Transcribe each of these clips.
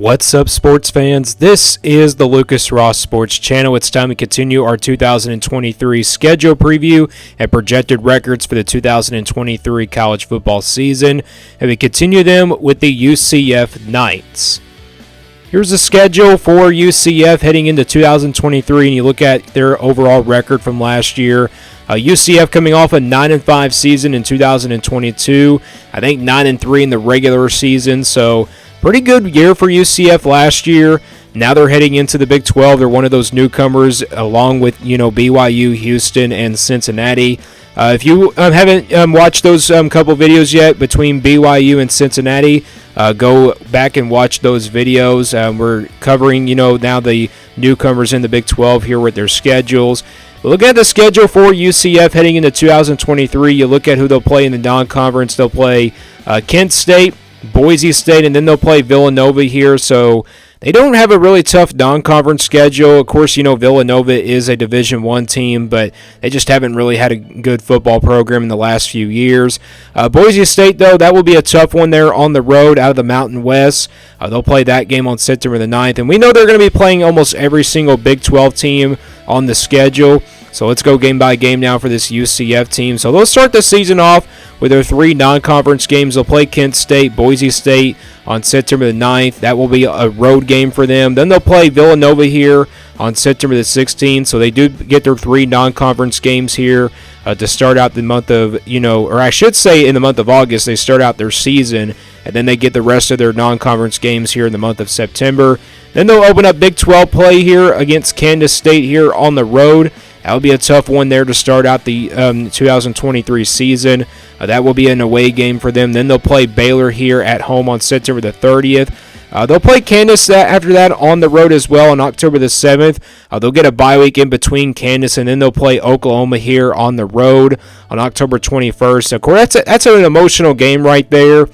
What's up, sports fans? This is the Lucas Ross Sports Channel. It's time to continue our 2023 schedule preview and projected records for the 2023 college football season, and we continue them with the UCF Knights. Here's the schedule for UCF heading into 2023, and you look at their overall record from last year. UCF coming off a 9-5 season in 2022. I think 9-3 in the regular season, so pretty good year for UCF last year. Now they're heading into the Big 12. They're one of those newcomers along with, BYU, Houston, and Cincinnati. If you haven't watched those couple videos yet between BYU and Cincinnati, go back and watch those videos. We're covering, now the newcomers in the Big 12 here with their schedules. Look at the schedule for UCF heading into 2023. You look at who they'll play in the non-conference. They'll play Kent State, Boise State, and then they'll play Villanova here. So they don't have a really tough non-conference schedule. Of course, Villanova is a Division I team, but they just haven't really had a good football program in the last few years. Boise State, though, that will be a tough one there on the road out of the Mountain West. They'll play that game on September the 9th, and we know they're going to be playing almost every single Big 12 team on the schedule. So let's go game by game now for this UCF team. So they'll start the season off with their three non-conference games. They'll play Kent State, Boise State on September the 9th. That will be a road game for them. Then they'll play Villanova here on September the 16th. So they do get their three non-conference games here to start out the month of, or I should say in the month of August, they start out their season. And then they get the rest of their non-conference games here in the month of September. Then they'll open up Big 12 play here against Kansas State here on the road. That will be a tough one there to start out the 2023 season. That will be an away game for them. Then they'll play Baylor here at home on September the 30th. They'll play Kansas after that on the road as well on October the 7th. They'll get a bye week in between Kansas, and then they'll play Oklahoma here on the road on October 21st. Of course, that's an emotional game right there.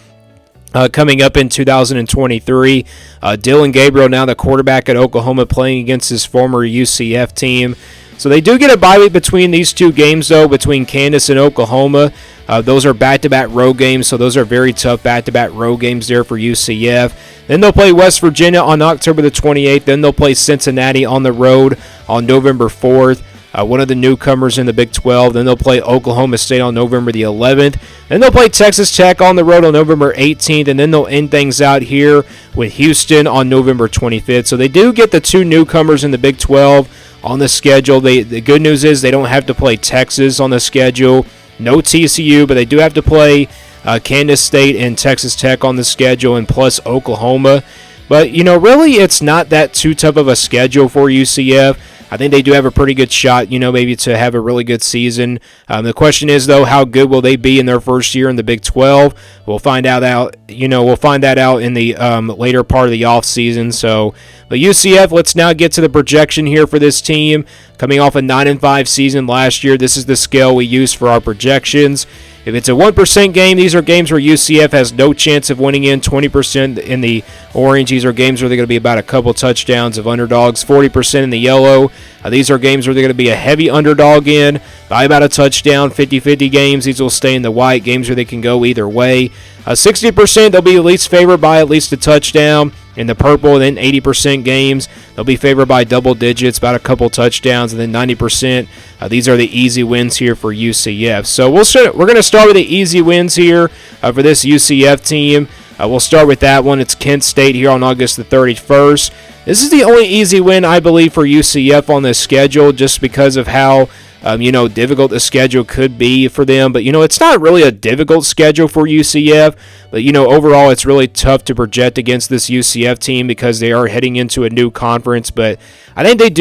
Coming up in 2023, Dylan Gabriel, now the quarterback at Oklahoma, playing against his former UCF team. So they do get a bye week between these two games, though, between Kansas and Oklahoma. Those are back-to-back road games, so those are very tough back-to-back road games there for UCF. Then they'll play West Virginia on October the 28th. Then they'll play Cincinnati on the road on November 4th. One of the newcomers in the Big 12. Then they'll play Oklahoma State on November the 11th. Then they'll play Texas Tech on the road on November 18th. And then they'll end things out here with Houston on November 25th. So they do get the two newcomers in the Big 12 on the schedule. The good news is they don't have to play Texas on the schedule. No TCU, but they do have to play Kansas State and Texas Tech on the schedule, and plus Oklahoma. But, really it's not that too tough of a schedule for UCF. I think they do have a pretty good shot, maybe to have a really good season. The question is, though, how good will they be in their first year in the Big 12? We'll find out in the later part of the offseason. So, but UCF, let's now get to the projection here for this team. Coming off a 9-5 season last year, this is the scale we use for our projections. If it's a 1% game, these are games where UCF has no chance of winning in. 20% in the orange, these are games where they're going to be about a couple touchdowns of underdogs. 40% in the yellow, these are games where they're going to be a heavy underdog in by about a touchdown. 50-50 games, these will stay in the white. Games where they can go either way. 60%, they'll be at least favored by at least a touchdown. In the purple, and then 80% games, they'll be favored by double digits, about a couple touchdowns, and then 90%. These are the easy wins here for UCF. So we're going to start with the easy wins here for this UCF team. We'll start with that one. It's Kent State here on August the 31st. This is the only easy win, I believe, for UCF on this schedule, just because of how difficult the schedule could be for them. But, it's not really a difficult schedule for UCF. But, overall, it's really tough to project against this UCF team because they are heading into a new conference. But I think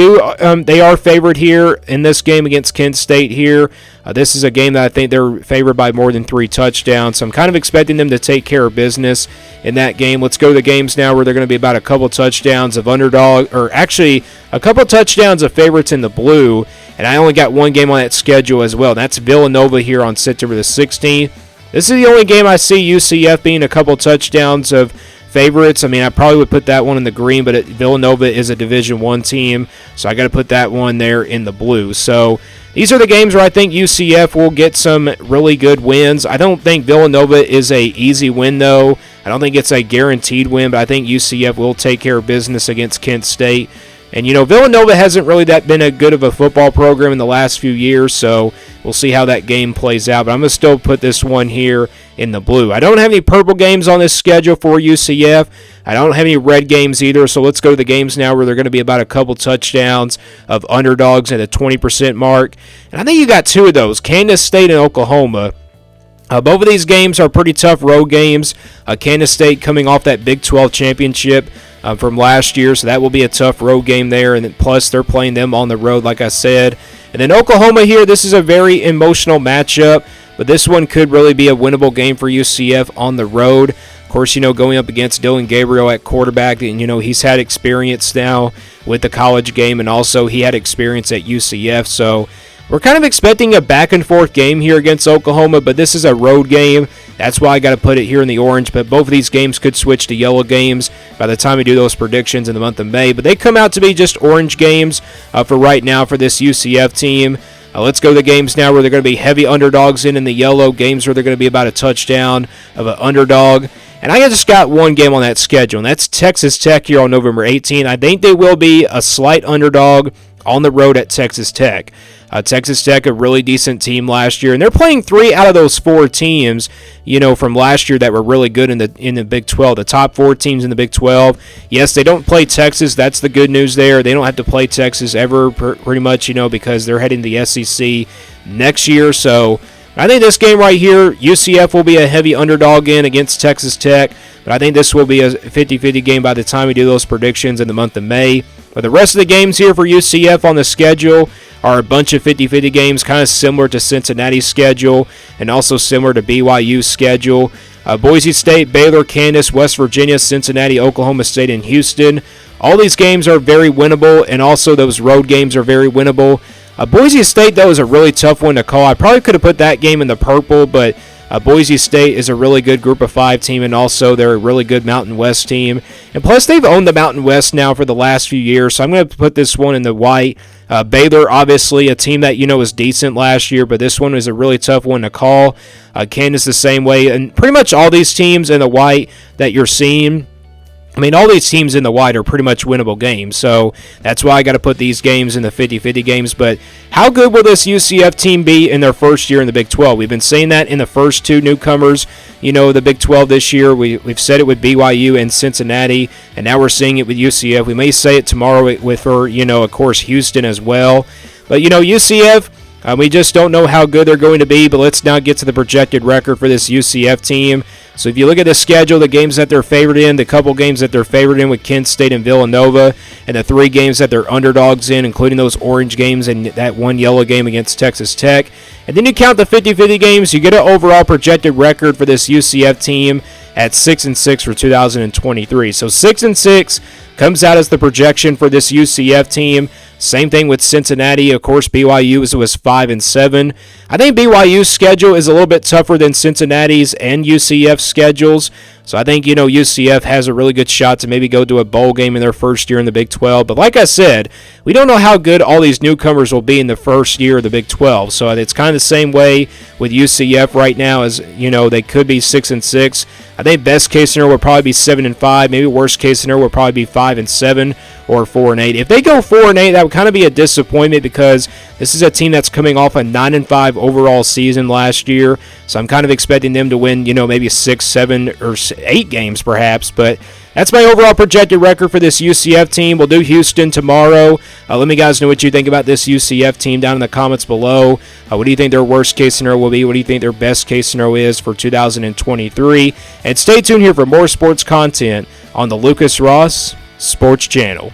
they are favored here in this game against Kent State here. This is a game that I think they're favored by more than 3 touchdowns. So I'm kind of expecting them to take care of business in that game. Let's go to the games now where they're going to be about a couple touchdowns of underdog, or actually a couple touchdowns of favorites in the blue. And I only got one game on that schedule as well. That's Villanova here on September the 16th. This is the only game I see UCF being a couple touchdowns of favorites. I mean, I probably would put that one in the green, but Villanova is a Division I team, so I got to put that one there in the blue. So these are the games where I think UCF will get some really good wins. I don't think Villanova is a easy win, though. I don't think it's a guaranteed win, but I think UCF will take care of business against Kent State. And, Villanova hasn't really been a good of a football program in the last few years, so we'll see how that game plays out. But I'm going to still put this one here in the blue. I don't have any purple games on this schedule for UCF. I don't have any red games either, so let's go to the games now where they're going to be about a couple touchdowns of underdogs at the 20% mark. And I think you got two of those, Kansas State and Oklahoma. Both of these games are pretty tough road games. Kansas State coming off that Big 12 championship from last year, so that will be a tough road game there. And then plus they're playing them on the road, like I said. And then Oklahoma here, this is a very emotional matchup, but this one could really be a winnable game for UCF on the road. Of course, going up against Dylan Gabriel at quarterback, and he's had experience now with the college game, and also he had experience at UCF, so we're kind of expecting a back-and-forth game here against Oklahoma, but this is a road game. That's why I got to put it here in the orange, but both of these games could switch to yellow games by the time we do those predictions in the month of May. But they come out to be just orange games for right now for this UCF team. Let's go to the games now where they're going to be heavy underdogs in the yellow, games where they're going to be about a touchdown of an underdog. And I just got one game on that schedule, and that's Texas Tech here on November 18. I think they will be a slight underdog on the road at Texas Tech. Texas Tech, a really decent team last year, and they're playing 3 out of those 4 teams, from last year that were really good in the Big 12. The top 4 teams in the Big 12. Yes, they don't play Texas. That's the good news there. They don't have to play Texas ever, pretty much, because they're heading to the SEC next year. So I think this game right here, UCF will be a heavy underdog in against Texas Tech, but I think this will be a 50-50 game by the time we do those predictions in the month of May. But the rest of the games here for UCF on the schedule are a bunch of 50-50 games, kind of similar to Cincinnati's schedule and also similar to BYU's schedule. Boise State, Baylor, Kansas, West Virginia, Cincinnati, Oklahoma State, and Houston. All these games are very winnable, and also those road games are very winnable. Boise State, though, is a really tough one to call. I probably could have put that game in the purple, but Boise State is a really good Group of 5 team, and also they're a really good Mountain West team. And plus, they've owned the Mountain West now for the last few years, so I'm going to put this one in the white. Baylor, obviously, a team that was decent last year, but this one is a really tough one to call. Kansas the same way, and pretty much all these teams in the white that you're seeing, all these teams in the white are pretty much winnable games, so that's why I got to put these games in the 50-50 games. But how good will this UCF team be in their first year in the Big 12? We've been saying that in the first 2 newcomers, the Big 12 this year. We've said it with BYU and Cincinnati, and now we're seeing it with UCF. We may say it tomorrow of course, Houston as well. But, UCF, we just don't know how good they're going to be, but let's now get to the projected record for this UCF team. So if you look at the schedule, the games that they're favored in, the couple games that they're favored in with Kent State and Villanova, and the 3 games that they're underdogs in, including those orange games and that one yellow game against Texas Tech. And then you count the 50-50 games, you get an overall projected record for this UCF team at 6-6 for 2023. So 6-6 comes out as the projection for this UCF team. Same thing with Cincinnati. Of course, BYU was 5-7. I think BYU's schedule is a little bit tougher than Cincinnati's and UCF's schedules. So I think, UCF has a really good shot to maybe go to a bowl game in their first year in the Big 12. But like I said, we don't know how good all these newcomers will be in the first year of the Big 12. So it's kind of the same way with UCF right now as, they could be 6-6. I think best case scenario would probably be 7-5. Maybe worst case scenario would probably be 5-7 or 4-8. If they go 4-8, that would kind of be a disappointment because this is a team that's coming off a 9-5 overall season last year. So I'm kind of expecting them to win, maybe 6, 7, or 8 games perhaps. But that's my overall projected record for this UCF team. We'll do Houston tomorrow. Let me guys know what you think about this UCF team down in the comments below. What do you think their worst case scenario will be? What do you think their best case scenario is for 2023? And stay tuned here for more sports content on the Lucas Ross Sports Channel.